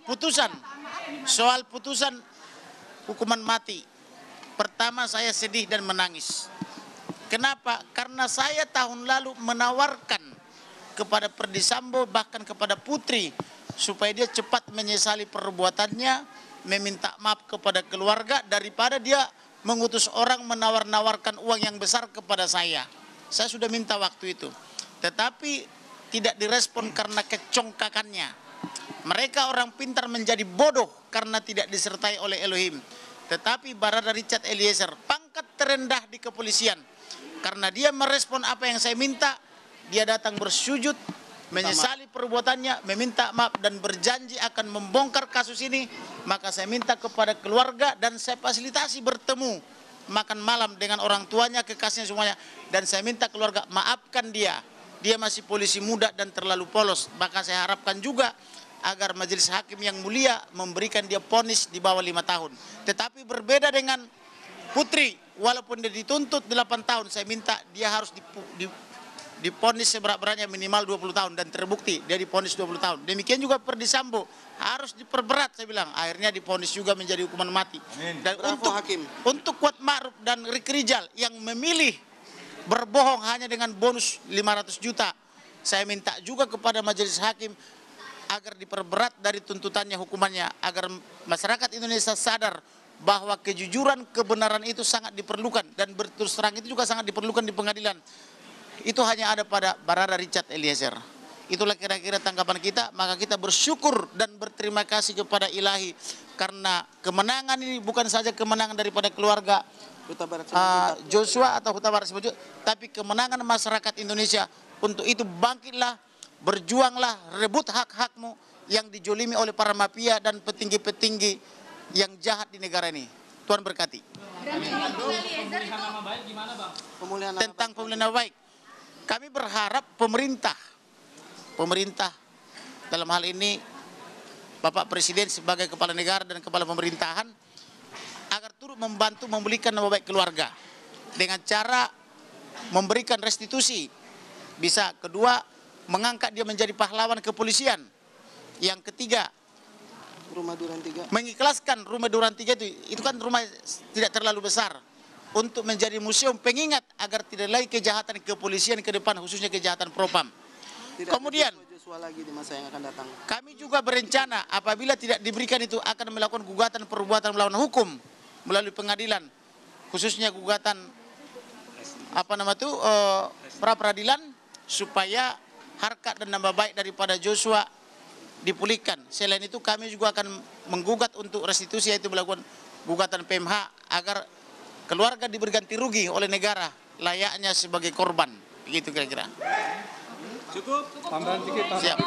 putusan hukuman mati. Pertama saya sedih dan menangis. Kenapa? Karena saya tahun lalu menawarkan kepada Ferdy Sambo bahkan kepada Putri supaya dia cepat menyesali perbuatannya, meminta maaf kepada keluarga daripada dia mengutus orang menawar-nawarkan uang yang besar kepada saya. Saya sudah minta waktu itu. Tetapi tidak direspon karena kecongkakannya. Mereka orang pintar menjadi bodoh karena tidak disertai oleh Elohim. Tetapi Barada Richard Eliezer, pangkat terendah di kepolisian, karena dia merespon apa yang saya minta, dia datang bersujud, menyesali perbuatannya, meminta maaf dan berjanji akan membongkar kasus ini. Maka saya minta kepada keluarga dan saya fasilitasi bertemu makan malam dengan orang tuanya, kekasihnya semuanya. Dan saya minta keluarga maafkan dia. Dia masih polisi muda dan terlalu polos. Bahkan saya harapkan juga agar majelis hakim yang mulia memberikan dia vonis di bawah 5 tahun. Tetapi berbeda dengan Putri, walaupun dia dituntut 8 tahun, saya minta dia harus divonis seberat-beratnya minimal 20 tahun dan terbukti dia divonis 20 tahun. Demikian juga Ferdy Sambo harus diperberat, saya bilang. Akhirnya divonis juga menjadi hukuman mati. Amin. Dan Hakim. untuk Kuat Ma'ruf dan Ricky Rijal yang memilih berbohong hanya dengan bonus 500 juta, saya minta juga kepada majelis hakim agar diperberat dari tuntutannya, hukumannya, agar masyarakat Indonesia sadar bahwa kejujuran, kebenaran itu sangat diperlukan dan berterus terang itu juga sangat diperlukan di pengadilan. Itu hanya ada pada Barada Richard Eliezer. Itulah kira-kira tanggapan kita. Maka kita bersyukur dan berterima kasih kepada Ilahi karena kemenangan ini bukan saja kemenangan daripada keluarga Joshua atau Huta Barat Simalungun, tapi kemenangan masyarakat Indonesia. Untuk itu bangkitlah, berjuanglah, rebut hak-hakmu yang dijolimi oleh para mafia dan petinggi-petinggi yang jahat di negara ini. Tuhan berkati. Pemulihan nama baik gimana, Bang? Tentang pemulihan nama baik, kami berharap pemerintah dalam hal ini Bapak Presiden sebagai kepala negara dan kepala pemerintahan agar turut membantu memulihkan nama baik keluarga dengan cara memberikan restitusi. Bisa kedua, mengangkat dia menjadi pahlawan kepolisian. Yang ketiga, Rumah Duran 3. Mengikhlaskan Rumah Duran 3 itu kan rumah tidak terlalu besar, untuk menjadi museum pengingat agar tidak lagi kejahatan kepolisian ke depan, khususnya kejahatan propam. Kemudian lagi di masa yang akan datang. Kami juga berencana apabila tidak diberikan itu akan melakukan gugatan perbuatan melawan hukum melalui pengadilan, khususnya gugatan pra peradilan, supaya harkat dan nama baik daripada Joshua dipulihkan. Selain itu kami juga akan menggugat untuk restitusi, yaitu melakukan gugatan PMH agar keluarga diberi ganti rugi oleh negara layaknya sebagai korban. Begitu kira-kira. Cukup. Siap.